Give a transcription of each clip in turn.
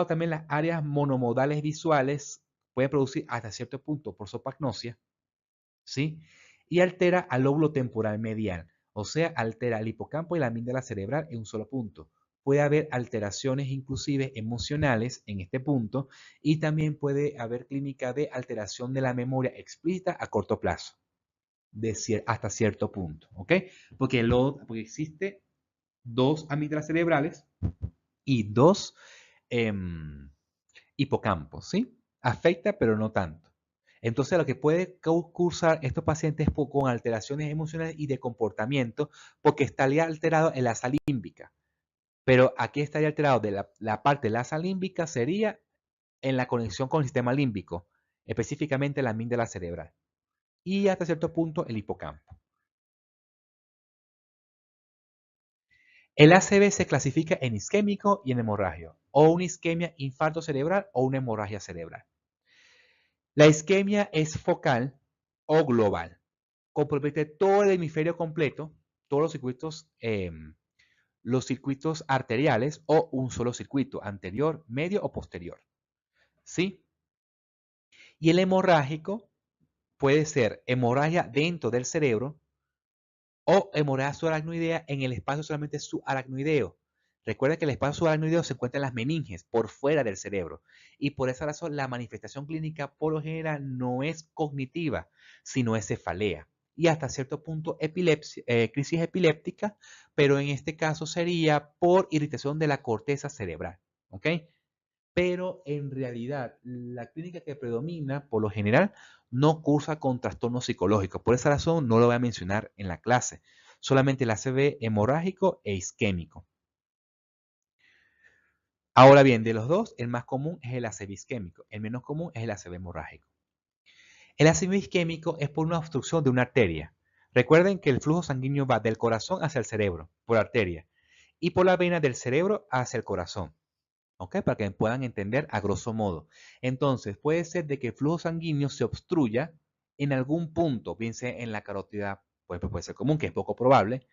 también las áreas monomodales visuales, puede producir hasta cierto punto prosopagnosia, ¿sí? Y altera al lóbulo temporal medial, o sea, altera el hipocampo y la amígdala cerebral en un solo punto. Puede haber alteraciones inclusive emocionales en este punto y también puede haber clínica de alteración de la memoria explícita a corto plazo, hasta cierto punto, ¿ok? Porque existe dos amígdalas cerebrales y dos hipocampos, ¿sí? Afecta, pero no tanto. Entonces, lo que puede cursar estos pacientes con alteraciones emocionales y de comportamiento, porque estaría alterado en la asa límbica. Pero aquí estaría alterado de la parte de la asa límbica sería en la conexión con el sistema límbico, específicamente la amígdala cerebral. Y hasta cierto punto el hipocampo. El ACV se clasifica en isquémico y en hemorrágico, o una isquemia, infarto cerebral o una hemorragia cerebral. La isquemia es focal o global. Compromete todo el hemisferio completo, todos los circuitos arteriales o un solo circuito, anterior, medio o posterior. ¿Sí? Y el hemorrágico puede ser hemorragia dentro del cerebro o hemorragia subaracnoidea en el espacio solamente subaracnoideo. Recuerda que el espacio subaracnoideo se encuentra en las meninges, por fuera del cerebro. Y por esa razón la manifestación clínica por lo general no es cognitiva, sino es cefalea. Y hasta cierto punto crisis epiléptica, pero en este caso sería por irritación de la corteza cerebral. ¿Ok? Pero en realidad la clínica que predomina, por lo general, no cursa con trastornos psicológicos. Por esa razón no lo voy a mencionar en la clase. Solamente el ACV hemorrágico e isquémico. Ahora bien, de los dos, el más común es el ACV isquémico. El menos común es el ACV hemorrágico. El ACV isquémico es por una obstrucción de una arteria. Recuerden que el flujo sanguíneo va del corazón hacia el cerebro, por arteria, y por la vena del cerebro hacia el corazón. ¿Ok? Para que puedan entender a grosso modo. Entonces, puede ser de que el flujo sanguíneo se obstruya en algún punto, bien sea en la carótida, pues puede ser común, que es poco probable,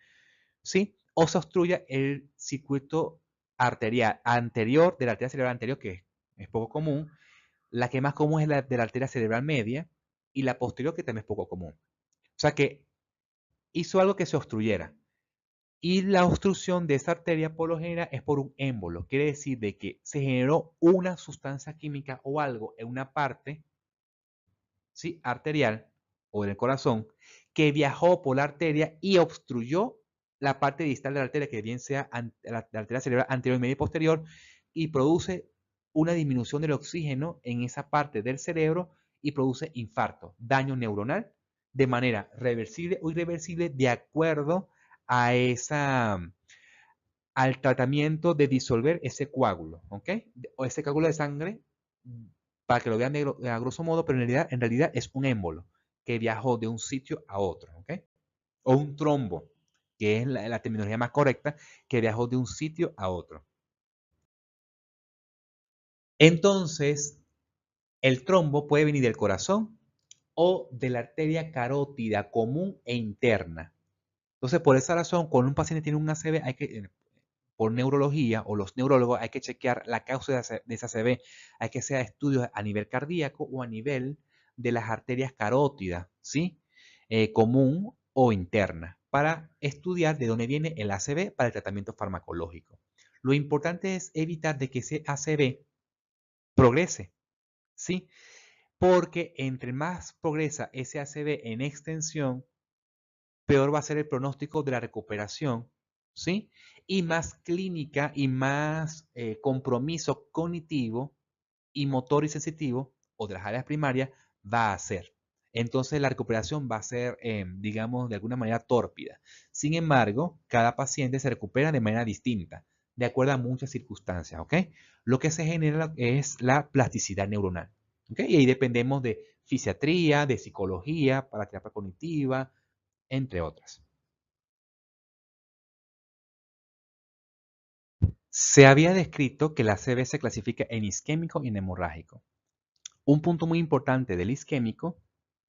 ¿sí? O se obstruya el circuito arterial anterior, de la arteria cerebral anterior, que es poco común. La que más común es la de la arteria cerebral media y la posterior, que también es poco común. O sea que hizo algo que se obstruyera. Y la obstrucción de esa arteria por lo general es por un émbolo. Quiere decir de que se generó una sustancia química o algo en una parte, ¿sí?, arterial o del corazón que viajó por la arteria y obstruyó la parte distal de la arteria, que bien sea la arteria cerebral anterior, media y posterior, y produce una disminución del oxígeno en esa parte del cerebro y produce infarto, daño neuronal, de manera reversible o irreversible de acuerdo a al tratamiento de disolver ese coágulo, ¿ok? O ese coágulo de sangre, para que lo vean a grosso modo, pero en realidad es un émbolo que viajó de un sitio a otro, ¿ok? O un trombo, que es la terminología más correcta, que viajó de un sitio a otro. Entonces, el trombo puede venir del corazón o de la arteria carótida común e interna. Entonces, por esa razón, cuando un paciente tiene un ACV, por neurología o los neurólogos hay que chequear la causa de esa ACV. Hay que hacer estudios a nivel cardíaco o a nivel de las arterias carótidas, ¿sí? Común o interna, para estudiar de dónde viene el ACV para el tratamiento farmacológico. Lo importante es evitar de que ese ACV progrese, ¿sí? Porque entre más progresa ese ACV en extensión, peor va a ser el pronóstico de la recuperación, ¿sí? Y más clínica y más compromiso cognitivo y motor y sensitivo, o de las áreas primarias, va a ser. Entonces la recuperación va a ser, digamos, de alguna manera tórpida. Sin embargo, cada paciente se recupera de manera distinta, de acuerdo a muchas circunstancias, ¿ok? Lo que se genera es la plasticidad neuronal, ¿ok? Y ahí dependemos de fisiatría, de psicología, para terapia cognitiva, entre otras. Se había descrito que la ACV se clasifica en isquémico y en hemorrágico. Un punto muy importante del isquémico,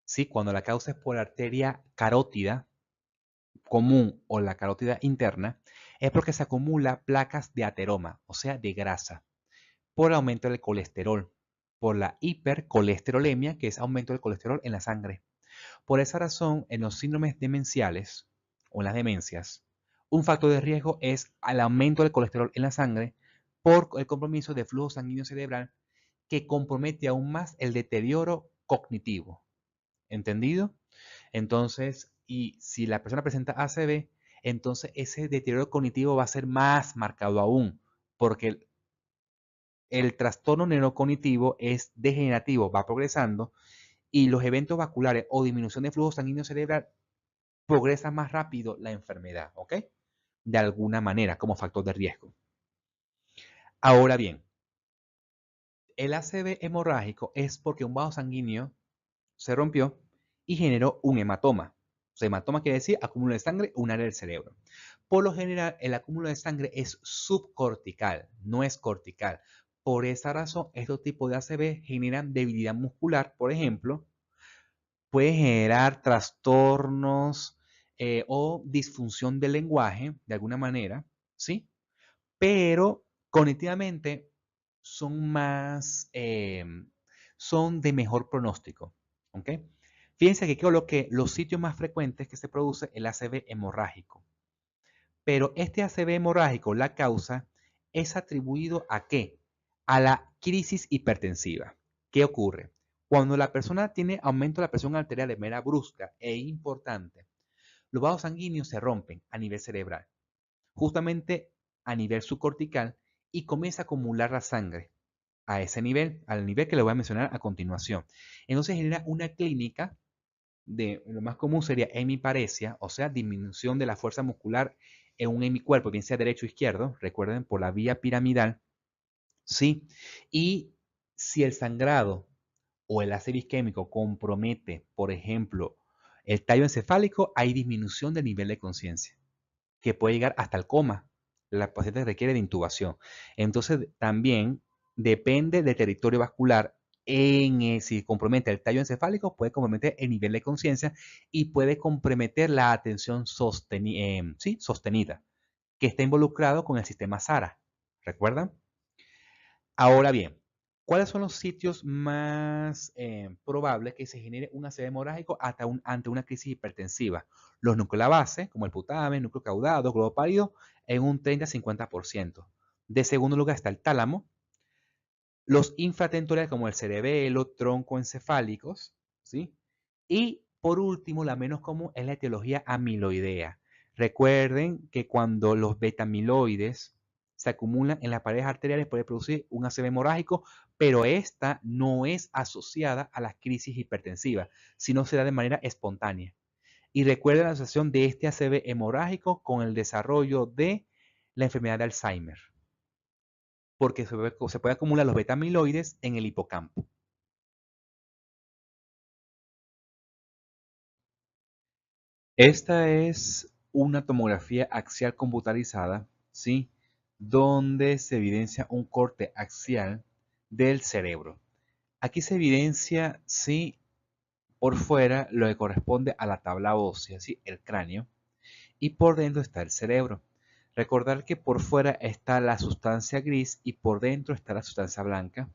¿sí?, cuando la causa es por arteria carótida común o la carótida interna, es porque se acumula placas de ateroma, o sea, de grasa. por el aumento del colesterol, por la hipercolesterolemia, que es aumento del colesterol en la sangre. Por esa razón, en los síndromes demenciales o en las demencias, un factor de riesgo es el aumento del colesterol en la sangre por el compromiso de flujo sanguíneo cerebral que compromete aún más el deterioro cognitivo. ¿Entendido? Entonces, y si la persona presenta ACV, entonces ese deterioro cognitivo va a ser más marcado aún, porque el trastorno neurocognitivo es degenerativo, va progresando, y los eventos vasculares o disminución de flujo sanguíneo cerebral progresa más rápido la enfermedad, ¿ok? De alguna manera, como factor de riesgo. Ahora bien, el ACV hemorrágico es porque un vaso sanguíneo se rompió y generó un hematoma. O sea, hematoma quiere decir acúmulo de sangre, un área del cerebro. Por lo general, el acúmulo de sangre es subcortical, no es cortical. Por esa razón, estos tipos de ACV generan debilidad muscular, por ejemplo, puede generar trastornos o disfunción del lenguaje, de alguna manera, ¿sí? Pero cognitivamente son más, son de mejor pronóstico, ¿ok? Fíjense que coloqué los sitios más frecuentes que se produce el ACV hemorrágico. Pero este ACV hemorrágico, la causa, es atribuido ¿a qué? A la crisis hipertensiva. ¿Qué ocurre? Cuando la persona tiene aumento de la presión arterial de manera brusca e importante, los vasos sanguíneos se rompen a nivel cerebral, justamente a nivel subcortical, y comienza a acumular la sangre a ese nivel, al nivel que le voy a mencionar a continuación. Entonces genera una clínica de lo más común sería hemiparesia, o sea, disminución de la fuerza muscular en un hemicuerpo, bien sea derecho o izquierdo, recuerden, por la vía piramidal, ¿sí? Y si el sangrado o el ácido isquémico compromete, por ejemplo, el tallo encefálico, hay disminución del nivel de conciencia, que puede llegar hasta el coma. La paciente requiere de intubación. Entonces, también depende del territorio vascular. Si compromete el tallo encefálico, puede comprometer el nivel de conciencia y puede comprometer la atención sostenida, que está involucrado con el sistema SARA. ¿Recuerdan? Ahora bien, ¿cuáles son los sitios más probables que se genere un ACV hemorrágico ante una crisis hipertensiva? Los núcleos de la base, como el putamen, núcleo caudado, globo pálido, en un 30-50%. De segundo lugar está el tálamo. Los infratentoriales, como el cerebelo, tronco encefálicos, ¿sí? Y por último, la menos común es la etiología amiloidea. Recuerden que cuando los betamiloides se acumulan en las paredes arteriales puede producir un ACV hemorrágico, pero esta no es asociada a las crisis hipertensivas, sino se da de manera espontánea. Y recuerden la asociación de este ACV hemorrágico con el desarrollo de la enfermedad de Alzheimer, porque se puede acumular los betamiloides en el hipocampo. Esta es una tomografía axial computarizada, ¿sí? Donde se evidencia un corte axial del cerebro. Aquí se evidencia, sí, por fuera lo que corresponde a la tabla ósea, ¿sí? El cráneo, y por dentro está el cerebro. Recordar que por fuera está la sustancia gris y por dentro está la sustancia blanca.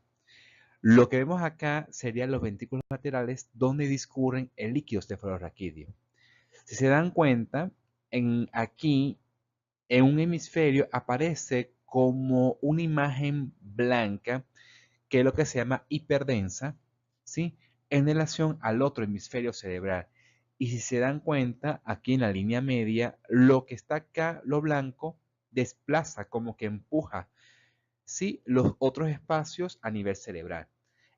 Lo que vemos acá serían los ventrículos laterales donde discurren el líquido cefalorraquídeo. Si se dan cuenta, aquí en un hemisferio aparece como una imagen blanca, que es lo que se llama hiperdensa, ¿sí? En relación al otro hemisferio cerebral. Y si se dan cuenta, aquí en la línea media, lo que está acá, lo blanco, desplaza, como que empuja, ¿sí? Los otros espacios a nivel cerebral.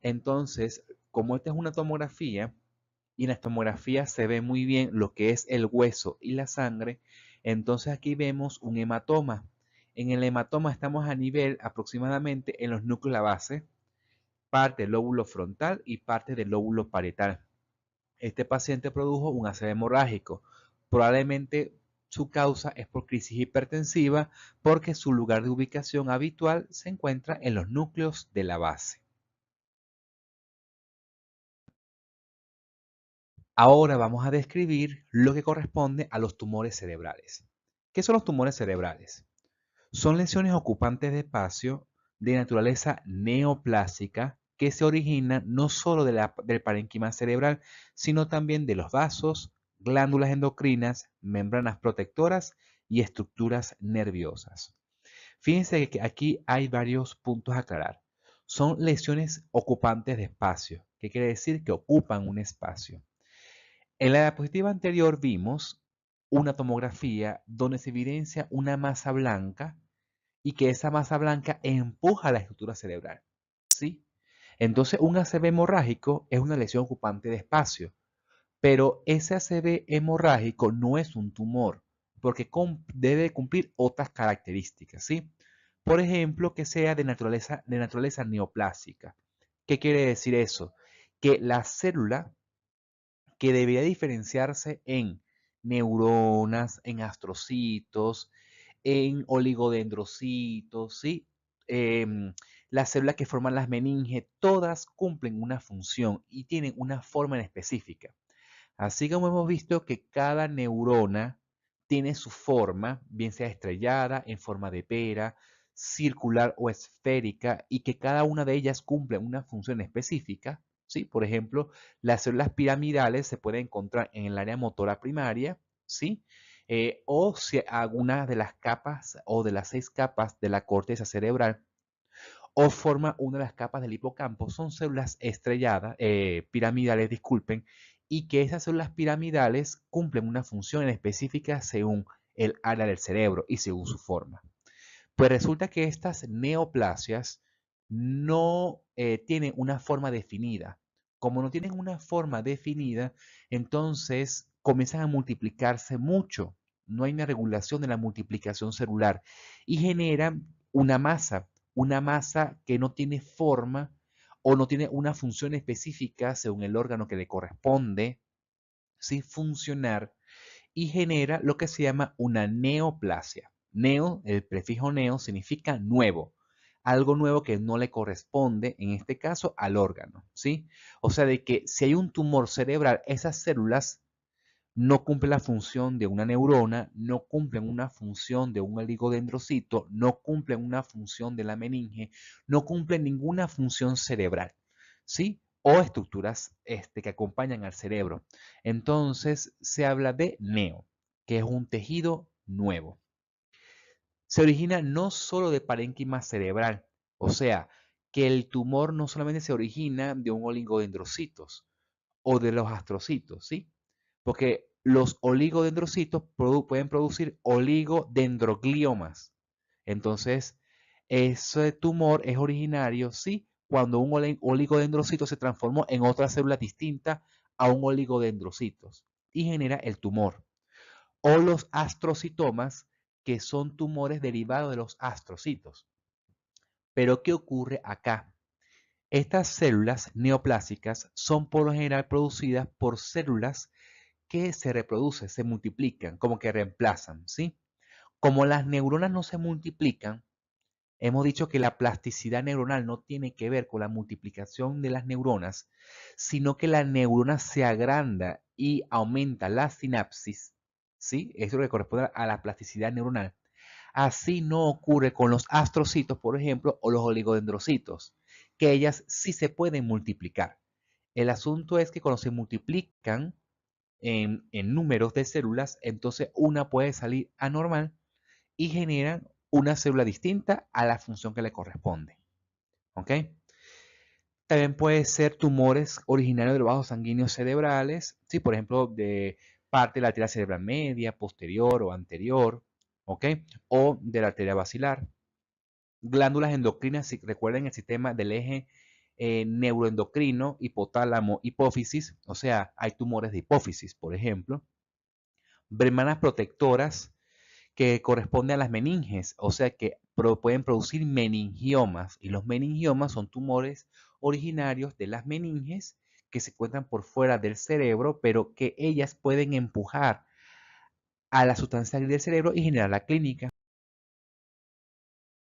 Entonces, como esta es una tomografía, y en la tomografía se ve muy bien lo que es el hueso y la sangre, entonces aquí vemos un hematoma. En el hematoma estamos a nivel aproximadamente en los núcleos de la base, parte del lóbulo frontal y parte del lóbulo parietal. Este paciente produjo un ACV hemorrágico. Probablemente su causa es por crisis hipertensiva porque su lugar de ubicación habitual se encuentra en los núcleos de la base. Ahora vamos a describir lo que corresponde a los tumores cerebrales. ¿Qué son los tumores cerebrales? Son lesiones ocupantes de espacio de naturaleza neoplásica que se origina no solo del parénquima cerebral, sino también de los vasos, glándulas endocrinas, membranas protectoras y estructuras nerviosas. Fíjense que aquí hay varios puntos a aclarar. Son lesiones ocupantes de espacio. ¿Qué quiere decir? Que ocupan un espacio. En la diapositiva anterior vimos una tomografía donde se evidencia una masa blanca y que esa masa blanca empuja la estructura cerebral. ¿Sí? Entonces, un ACV hemorrágico es una lesión ocupante de espacio, pero ese ACV hemorrágico no es un tumor, porque debe cumplir otras características, ¿sí? Por ejemplo, que sea de naturaleza neoplásica. ¿Qué quiere decir eso? Que la célula que debería diferenciarse en neuronas, en astrocitos, en oligodendrocitos, ¿sí? Las células que forman las meninges, todas cumplen una función y tienen una forma en específica. Así como hemos visto que cada neurona tiene su forma, bien sea estrellada, en forma de pera, circular o esférica, y que cada una de ellas cumple una función específica, ¿sí? Por ejemplo, las células piramidales se pueden encontrar en el área motora primaria, ¿sí? O si alguna de las capas o de las 6 capas de la corteza cerebral o forma una de las capas del hipocampo, son células estrelladas, piramidales, disculpen, y que esas células piramidales cumplen una función específica según el área del cerebro y según su forma. Pues resulta que estas neoplasias no tienen una forma definida. Como no tienen una forma definida, entonces comienzan a multiplicarse mucho. No hay una regulación de la multiplicación celular y generan una masa que no tiene forma o no tiene una función específica según el órgano que le corresponde, ¿sí? Funcionar y genera lo que se llama una neoplasia. Neo, el prefijo neo significa nuevo, algo nuevo que no le corresponde, en este caso, al órgano, ¿sí? O sea, de que si hay un tumor cerebral, esas células no cumplen la función de una neurona, no cumplen una función de un oligodendrocito, no cumplen una función de la meninge, no cumplen ninguna función cerebral, ¿sí? O estructuras que acompañan al cerebro. Entonces se habla de neo, que es un tejido nuevo. Se origina no solo de parénquima cerebral, o sea, que el tumor no solamente se origina de un oligodendrocitos o de los astrocitos, ¿sí? Porque los oligodendrocitos pueden producir oligodendrogliomas. Entonces, ese tumor es originario, sí, cuando un oligodendrocito se transformó en otra célula distinta a un oligodendrocito y genera el tumor. O los astrocitomas, que son tumores derivados de los astrocitos. Pero, ¿qué ocurre acá? Estas células neoplásicas son por lo general producidas por células que se reproducen, se multiplican, como que reemplazan, ¿sí? Como las neuronas no se multiplican, hemos dicho que la plasticidad neuronal no tiene que ver con la multiplicación de las neuronas, sino que la neurona se agranda y aumenta la sinapsis, ¿sí? Eso le corresponde a la plasticidad neuronal. Así no ocurre con los astrocitos, por ejemplo, o los oligodendrocitos, que ellas sí se pueden multiplicar. El asunto es que cuando se multiplican en números de células, entonces una puede salir anormal y generan una célula distinta a la función que le corresponde. ¿Ok? También puede ser tumores originarios de los vasos sanguíneos cerebrales, ¿sí? Por ejemplo, de parte de la arteria cerebral media, posterior o anterior, ¿ok? O de la arteria basilar. Glándulas endocrinas, si recuerden el sistema del eje neuroendocrino, hipotálamo, hipófisis, o sea, hay tumores de hipófisis, por ejemplo. Membranas protectoras que corresponden a las meninges, o sea que pueden producir meningiomas, y los meningiomas son tumores originarios de las meninges que se encuentran por fuera del cerebro, pero que ellas pueden empujar a la sustancia del cerebro y generar la clínica.